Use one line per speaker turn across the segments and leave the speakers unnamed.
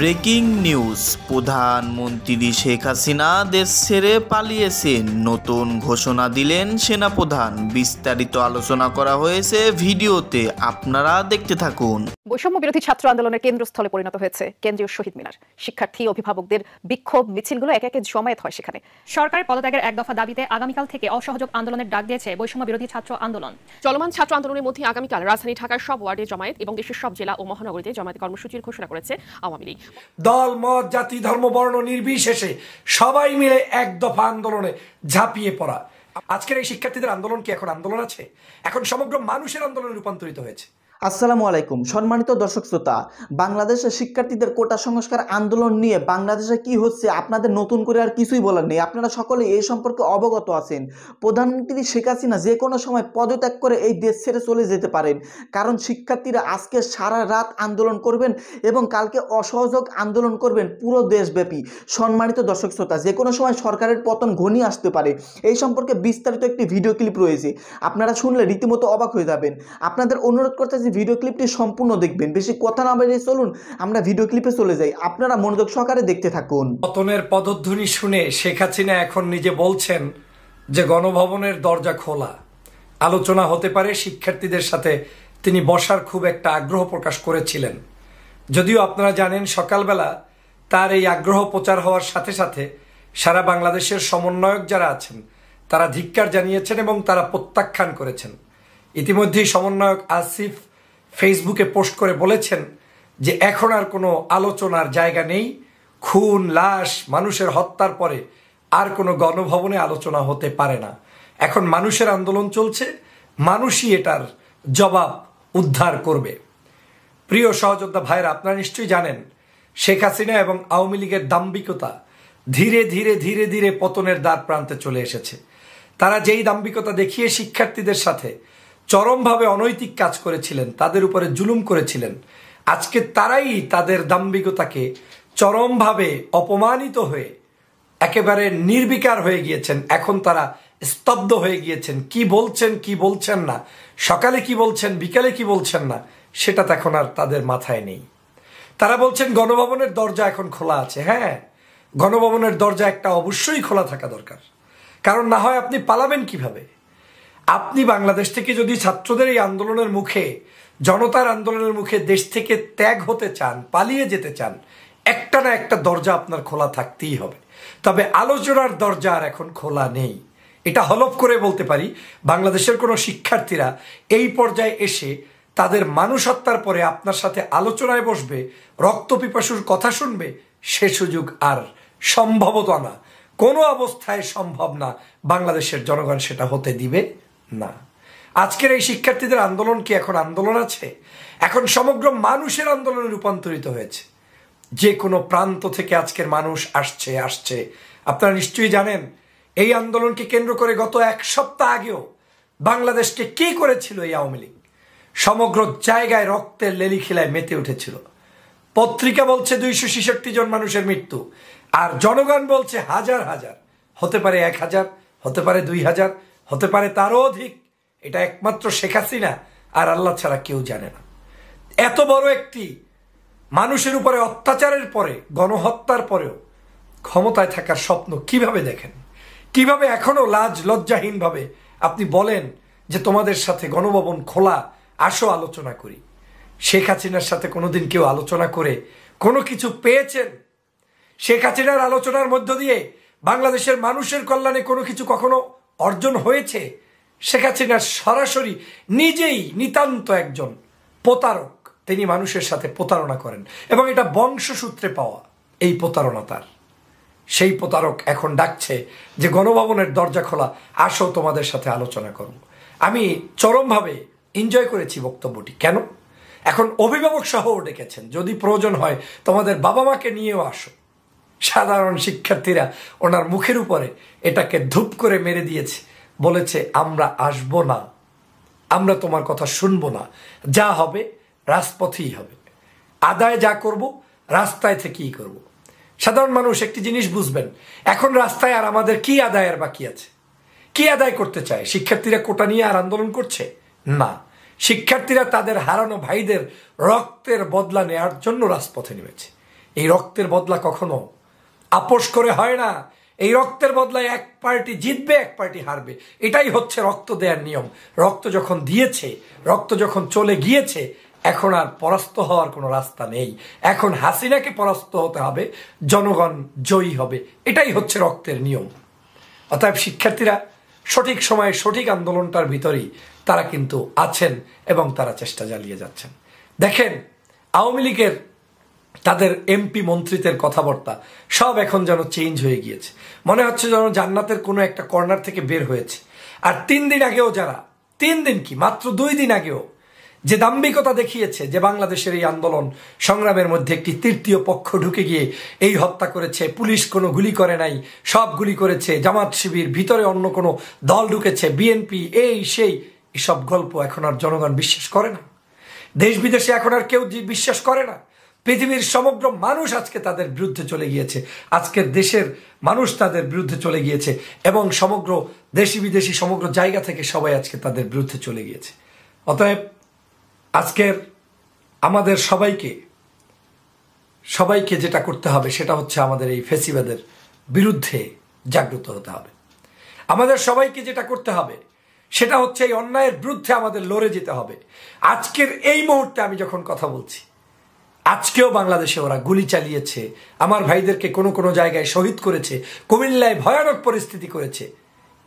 Breaking news, প্রধানমন্ত্রী শেখ হাসিনা দেশ ছেড়ে পালিয়েছেন, নতুন ঘোষণা দিলেন সেনাপ্রধান। বিস্তারিত আলোচনা করা হয়েছে ভিডিওতে, আপনারা দেখতে থাকুন।
বৈষম্য বিরোধী ছাত্র আন্দোলনের কেন্দ্রস্থলে পরিণত হয়েছে কেন্দ্রীয় শহীদ মিনার। শিক্ষার্থী অভিভাবকদের বিক্ষোভ মিছিলগুলো একে একে জমায়েত হয় সেখানে।
সরকারের পদত্যাগের এক দফা দাবিতে আগামীকাল থেকে অসহযোগ আন্দোলনের ডাক দিয়েছে বৈষম্য বিরোধী ছাত্র আন্দোলন।
চলমান ছাত্র আন্দোলনের মধ্যে আগামীকাল রাজধানী ঢাকার সব ওয়ার্ডে জমায়েত এবং দেশের সব জেলা ও মহানগরীতে জমায়েত কর্মসূচির ঘোষণা করেছে আওয়ামী লীগ।
দল, মত, জাতি, ধর্ম, বর্ণ নির্বিশেষে সবাই মিলে এক দফা আন্দোলনে ঝাঁপিয়ে পড়া। আজকের এই শিক্ষার্থীদের আন্দোলন কি এখন আন্দোলন আছে? এখন সমগ্র মানুষের আন্দোলনে রূপান্তরিত হয়েছে।
আসসালামু আলাইকুম সম্মানিত দর্শক শ্রোতা, বাংলাদেশের শিক্ষার্থীদের কোটা সংস্কার আন্দোলন নিয়ে বাংলাদেশে কি হচ্ছে আপনাদের নতুন করে আর কিছুই বলার নেই। আপনারা সকলে এই সম্পর্কে অবগত আছেন। প্রধানমন্ত্রী শেখ হাসিনা যে কোনো সময় পদত্যাগ করে এই দেশ ছেড়ে চলে যেতে পারেন, কারণ শিক্ষার্থীরা আজকে সারা রাত আন্দোলন করবেন এবং কালকে অসহযোগ আন্দোলন করবেন পুরো দেশব্যাপী। সম্মানিত দর্শক শ্রোতা, যে কোনো সময় সরকারের পতন ঘনিয়ে আসতে পারে, এই সম্পর্কে বিস্তারিত একটি ভিডিও ক্লিপ রয়েছে, আপনারা শুনলে রীতিমতো অবাক হয়ে যাবেন। আপনাদের অনুরোধ করতে ভিডিও ক্লিপটি সম্পূর্ণ দেখবেন। বেশি কথা না বলে চলুন আমরা ভিডিও ক্লিপে চলে যাই, আপনারা মনোযোগ সহকারে দেখতে থাকুন।
পতনের পদধ্বনি শুনে শেখ হাসিনা এখন নিজে বলছেন যে গণভবনের দরজা খোলা, আলোচনা হতে পারে। শিক্ষার্থীদের সাথে তিনি বসার খুব একটা আগ্রহ প্রকাশ করেছিলেন। যদিও আপনারা জানেন সকালবেলা তার এই আগ্রহ প্রচার হওয়ার সাথে সাথে সারা বাংলাদেশের সমন্বয়ক যারা আছেন তারা ধিক্কার জানিয়েছেন এবং তারা প্রত্যাখ্যান করেছেন। ইতিমধ্যেই সমন্বয়ক আসিফ ফেসবুকে পোস্ট করে বলেছেন যে এখন আর কোনো আলোচনার জায়গা নেই, খুন, লাশ, মানুষের হত্যার পরে আর কোনো গণভবনে আলোচনা হতে পারে না। এখন মানুষের আন্দোলন চলছে, মানুষই এটার জবাব উদ্ধার করবে। প্রিয় সহযোদ্ধা ভাইরা, আপনারা নিশ্চয়ই জানেন শেখ হাসিনা এবং আওয়ামী লীগের দাম্ভিকতা ধীরে ধীরে ধীরে ধীরে পতনের দ্বার প্রান্তে চলে এসেছে। তারা যেই দাম্ভিকতা দেখিয়ে শিক্ষার্থীদের সাথে চরমভাবে অনৈতিক কাজ করেছিলেন, তাদের উপরে জুলুম করেছিলেন, আজকে তারাই তাদের দাম্ভিকতাকে চরমভাবে অপমানিত হয়ে একেবারে নির্বিকার হয়ে গিয়েছেন। এখন তারা স্তব্ধ হয়ে গিয়েছেন, কি বলছেন কি বলছেন না, সকালে কি বলছেন বিকালে কি বলছেন না, সেটা তো এখন আর তাদের মাথায় নেই। তারা বলছেন গণভবনের দরজা এখন খোলা আছে। হ্যাঁ, গণভবনের দরজা একটা অবশ্যই খোলা থাকা দরকার, কারণ না হয় আপনি পালাবেন কিভাবে? আপনি বাংলাদেশ থেকে যদি ছাত্রদের এই আন্দোলনের মুখে, জনতার আন্দোলনের মুখে দেশ থেকে ত্যাগ হতে চান, পালিয়ে যেতে চান, একটা না একটা দরজা আপনার খোলা থাকতেই হবে। তবে আলোচনার দরজা আর এখন খোলা নেই। এটা হলফ করে বলতে পারি, বাংলাদেশের কোনো শিক্ষার্থীরা এই পর্যায়ে এসে তাদের মানুষ হত্যার পরে আপনার সাথে আলোচনায় বসবে, রক্তপিপাসুর কথা শুনবে, সে সুযোগ আর সম্ভবত না, কোনো অবস্থায় সম্ভব না। বাংলাদেশের জনগণ সেটা হতে দিবে না। আজকের এই শিক্ষার্থীদের আন্দোলন কি এখন আন্দোলন আছে? এখন সমগ্র মানুষের আন্দোলনে রূপান্তরিত হয়েছে। যে কোনো প্রান্ত থেকে আজকের মানুষ আসছে। আপনারা নিশ্চয়ই জানেন এই আন্দোলনকে কেন্দ্র করে গত এক সপ্তাহ আগেও বাংলাদেশকে কি করেছিল এই আওয়ামী লীগ। সমগ্র জায়গায় রক্তের লেলিখিলায় মেতে উঠেছিল। পত্রিকা বলছে 266 জন মানুষের মৃত্যু, আর জনগণ বলছে হাজার হাজার, হতে পারে 1000, হতে পারে 2000, হতে পারে তারও অধিক। এটা একমাত্র শেখ হাসিনা আর আল্লাহ ছাড়া কেউ জানে না। এত বড় একটি মানুষের উপরে অত্যাচারের পরে, গণহত্যার পরেও ক্ষমতায় থাকার স্বপ্ন কিভাবে দেখেন? কিভাবে এখনো লাজ লজ্জাহীনভাবে আপনি বলেন যে তোমাদের সাথে গণভবন খোলা, আসো আলোচনা করি? শেখ হাসিনার সাথে কোনোদিন কেউ আলোচনা করে কোনো কিছু পেয়েছেন? শেখ হাসিনার আলোচনার মধ্য দিয়ে বাংলাদেশের মানুষের কল্যাণে কোনো কিছু কখনো অর্জন হয়েছে? শেখ হাসিনা সরাসরি নিজেই নিতান্ত একজন প্রতারক। তিনি মানুষের সাথে প্রতারণা করেন এবং এটা বংশসূত্রে পাওয়া এই প্রতারণা তার। সেই প্রতারক এখন ডাকছে যে গণভবনের দরজা খোলা, আসো তোমাদের সাথে আলোচনা করব। আমি চরমভাবে এনজয় করেছি বক্তব্যটি। কেন? এখন অভিভাবক সহ ডেকেছেন, যদি প্রয়োজন হয় তোমাদের বাবা মাকে নিয়েও আসো। সাধারণ শিক্ষার্থীরা ওনার মুখের উপরে এটাকে ধূপ করে মেরে দিয়েছে, বলেছে আমরা আসব না, আমরা তোমার কথা শুনবো না, যা হবে রাজপথেই হবে, আদায় যা করব রাস্তায় থেকেই করব। সাধারণ মানুষ একটি জিনিস বুঝবেন, এখন রাস্তায় আর আমাদের কি আদায়ের বাকি আছে? কি আদায় করতে চায়? শিক্ষার্থীরা কোটা নিয়ে আর আন্দোলন করছে না, শিক্ষার্থীরা তাদের হারানো ভাইদের রক্তের বদলা নেওয়ার জন্য রাজপথে নেমেছে। এই রক্তের বদলা কখনো আপোষ করে হয় না। এই রক্তের বদলায় এক পার্টি জিতবে, এক পার্টি হারবে। এটাই হচ্ছে রক্ত দেওয়ার নিয়ম। রক্ত যখন দিয়েছে, রক্ত যখন চলে গিয়েছে, এখন আর পরাস্ত হওয়ার কোনো রাস্তা নেই। এখন হাসিনাকে পরাস্ত হতে হবে, জনগণ জয়ী হবে। এটাই হচ্ছে রক্তের নিয়ম। অতএব শিক্ষার্থীরা সঠিক সময়ে সঠিক আন্দোলনটার ভিতরেই তারা কিন্তু আছেন এবং তারা চেষ্টা চালিয়ে যাচ্ছেন। দেখেন, আওয়ামী লীগের তাদের এমপি মন্ত্রীদের কথাবার্তা সব এখন যেন চেঞ্জ হয়ে গিয়েছে। মনে হচ্ছে যেন জান্নাতের কোনো একটা কর্নার থেকে বের হয়েছে। আর 3 দিন আগেও যারা, 3 দিন কি মাত্র 2 দিন আগেও যে দাম্ভিকতা দেখিয়েছে, যে বাংলাদেশের এই আন্দোলন সংগ্রামের মধ্যে একটি তৃতীয় পক্ষ ঢুকে গিয়ে এই হত্যা করেছে, পুলিশ কোনো গুলি করে নাই, সব গুলি করেছে জামাত শিবির, ভিতরে অন্য কোনো দল ঢুকেছে, বিএনপি, এই সেই, এসব গল্প এখন আর জনগণ বিশ্বাস করে না। দেশ বিদেশে এখন আর কেউ বিশ্বাস করে না। পৃথিবীর সমগ্র মানুষ আজকে তাদের বিরুদ্ধে চলে গিয়েছে। আজকের দেশের মানুষ তাদের বিরুদ্ধে চলে গিয়েছে এবং সমগ্র দেশি বিদেশি সমগ্র জায়গা থেকে সবাই আজকে তাদের বিরুদ্ধে চলে গিয়েছে। অতএব আজকের আমাদের সবাইকে যেটা করতে হবে সেটা হচ্ছে আমাদের এই ফ্যাসিবাদের বিরুদ্ধে জাগ্রত হতে হবে। আমাদের সবাইকে যেটা করতে হবে সেটা হচ্ছে এই অন্যায়ের বিরুদ্ধে আমাদের লড়ে যেতে হবে। আজকের এই মুহূর্তে আমি যখন কথা বলছি, আজকেও বাংলাদেশে ওরা গুলি চালিয়েছে, আমার ভাইদেরকে কোনো কোনো জায়গায় শহীদ করেছে, কুমিল্লায় ভয়ানক পরিস্থিতি করেছে।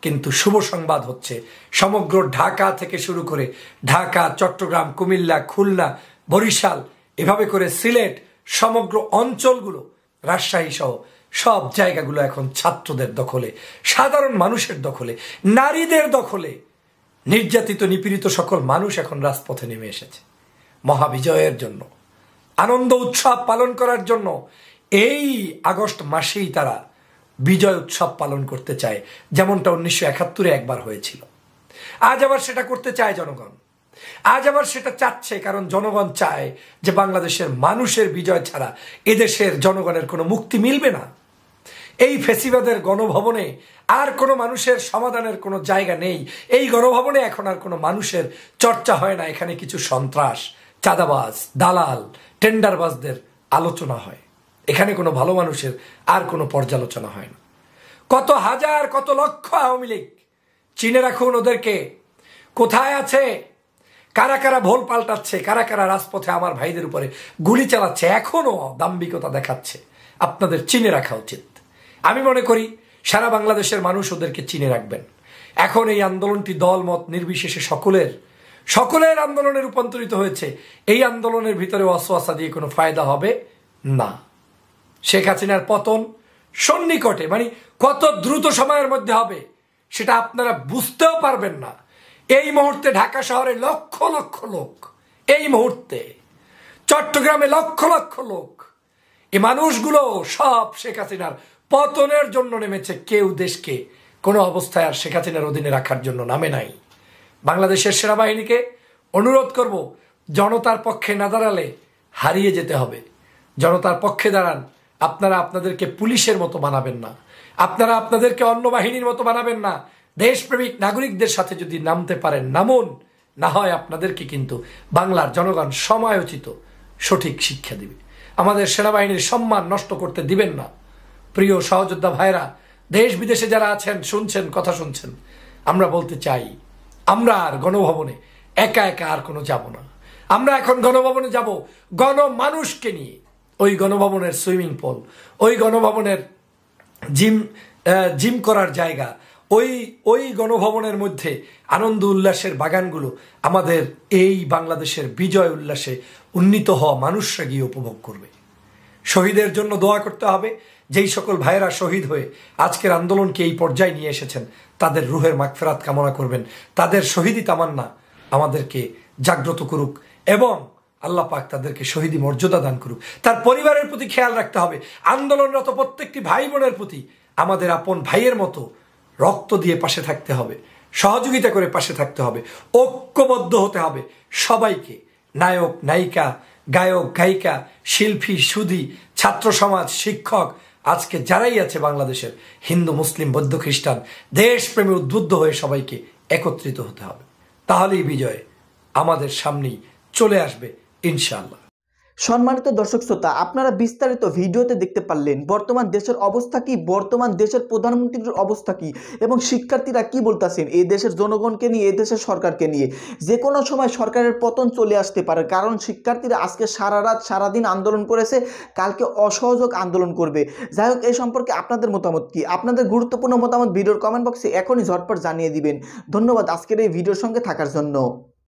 কিন্তু শুভ সংবাদ হচ্ছে সমগ্র ঢাকা থেকে শুরু করে ঢাকা, চট্টগ্রাম, কুমিল্লা, খুলনা, বরিশাল, এভাবে করে সিলেট, সমগ্র অঞ্চলগুলো, রাজশাহী সহ সব জায়গাগুলো এখন ছাত্রদের দখলে, সাধারণ মানুষের দখলে, নারীদের দখলে। নির্যাতিত নিপীড়িত সকল মানুষ এখন রাজপথে নেমে এসেছে মহাবিজয়ের জন্য, আনন্দ উৎসব পালন করার জন্য। এই আগস্ট মাসেই তারা বিজয় উৎসব পালন করতে চায়, যেমনটা 1971-এ একবার হয়েছিল। আজ আবার সেটা করতে চায় জনগণ, আজ আবার সেটা চাচ্ছে, কারণ জনগণ চায় যে বাংলাদেশের মানুষের বিজয় ছাড়া এদেশের জনগণের কোনো মুক্তি মিলবে না। এই ফ্যাসিবাদের গণভবনে আর কোনো মানুষের সমাধানের কোনো জায়গা নেই। এই গণভবনে এখন আর কোনো মানুষের চর্চা হয় না। এখানে কিছু সন্ত্রাস, চাঁদাবাজ, দালাল, টেন্ডারবাজদের আলোচনা হয়। এখানে কোনো ভালো মানুষের আর কোনো পর্যালোচনা হয় না। কত হাজার, কত লক্ষ আওয়ামী লীগ, চিনে রাখুন ওদেরকে, কোথায় আছে, কারা কারা ভোল পাল্টাচ্ছে, কারা কারা রাজপথে আমার ভাইদের উপরে গুলি চালাচ্ছে, এখনো দাম্ভিকতা দেখাচ্ছে। আপনাদের চিনে রাখা উচিত। আমি মনে করি সারা বাংলাদেশের মানুষ ওদেরকে চিনে রাখবেন। এখন এই আন্দোলনটি দলমত নির্বিশেষে সকলের আন্দোলনে রূপান্তরিত হয়েছে। এই আন্দোলনের ভিতরে ওয়াসওয়াসা দিয়ে কোনো ফায়দা হবে না। শেখ হাসিনার পতন সন্নিকটে, মানে কত দ্রুত সময়ের মধ্যে হবে সেটা আপনারা বুঝতেও পারবেন না। এই মুহূর্তে ঢাকা শহরে লক্ষ লক্ষ লোক, এই মুহূর্তে চট্টগ্রামে লক্ষ লক্ষ লোক, এই মানুষগুলো সব শেখ হাসিনার পতনের জন্য নেমেছে। কেউ দেশকে কোনো অবস্থায় আর শেখ হাসিনার অধীনে রাখার জন্য নামে নাই। বাংলাদেশের সেনাবাহিনীকে অনুরোধ করব, জনতার পক্ষে না দাঁড়ালে হারিয়ে যেতে হবে। জনতার পক্ষে দাঁড়ান। আপনারা আপনাদেরকে পুলিশের মতো বানাবেন না, আপনারা আপনাদেরকে অন্য বাহিনীর মতো বানাবেন না। দেশপ্রেমিক নাগরিকদের সাথে যদি নামতে পারেন নামুন, না হয় আপনাদেরকে কিন্তু বাংলার জনগণ সময়োচিত সঠিক শিক্ষা দিবে। আমাদের সেনাবাহিনীর সম্মান নষ্ট করতে দিবেন না। প্রিয় সহযোদ্ধা ভাইরা, দেশ বিদেশে যারা আছেন, শুনছেন, কথা শুনছেন, আমরা বলতে চাই, আমরা আর গণভবনে একা একা আর কোনো যাব না। আমরা এখন গণভবনে যাব গণমানুষকে নিয়ে। ওই গণভবনের সুইমিং পুল, ওই গণভবনের জিম করার জায়গা, ওই গণভবনের মধ্যে আনন্দ উল্লাসের বাগানগুলো আমাদের এই বাংলাদেশের বিজয় উল্লাসে উন্নীত হওয়া মানুষরা গিয়ে উপভোগ করবে। শহীদের জন্য দোয়া করতে হবে। যেই সকল ভাইয়েরা শহীদ হয়ে আজকের আন্দোলনকে এই পর্যায়ে নিয়ে এসেছেন, তাদের রুহের মাগফিরাত কামনা করবেন। তাদের শহীদি তামান্না আমাদেরকে জাগ্রত করুক এবং আল্লাহ পাক তাদেরকে শহীদি মর্যাদা দান করুক। তার পরিবারের প্রতি খেয়াল রাখতে হবে। আন্দোলনরত প্রত্যেকটি ভাই বোনের প্রতি আমাদের আপন ভাইয়ের মতো রক্ত দিয়ে পাশে থাকতে হবে, সহযোগিতা করে পাশে থাকতে হবে, ঐক্যবদ্ধ হতে হবে। সবাইকে, নায়ক নায়িকা, গায়ক গায়িকা, শিল্পী, সুধী, ছাত্র সমাজ, শিক্ষক, আজকে যারাই আছে বাংলাদেশের, হিন্দু, মুসলিম, বৌদ্ধ, খ্রিস্টান, দেশপ্রেমে উদ্বুদ্ধ হয়ে সবাইকে একত্রিত হতে হবে। তাহলেই বিজয় আমাদের সামনেই চলে আসবে ইনশাআল্লাহ।
সম্মানিত দর্শক শ্রোতা, আপনারা বিস্তারিত ভিডিওতে দেখতে পারলেন বর্তমান দেশের অবস্থা কি, বর্তমান দেশের প্রধানমন্ত্রীর অবস্থা কি এবং শিক্ষার্থীরা কি বলতেছেন এই দেশের জনগণকে নিয়ে, এই দেশের সরকারকে নিয়ে। যে কোনো সময় সরকারের পতন চলে আসতে পারে, কারণ শিক্ষার্থীরা আজকে সারা রাত সারাদিন আন্দোলন করেছে, কালকে অসহযোগ আন্দোলন করবে। যাই হোক, এই সম্পর্কে আপনাদের মতামত কি? আপনাদের গুরুত্বপূর্ণ মতামত ভিডিওর কমেন্ট বক্সে এখনই ঝটপট জানিয়ে দিবেন। ধন্যবাদ আজকের এই ভিডিওর সঙ্গে থাকার জন্য।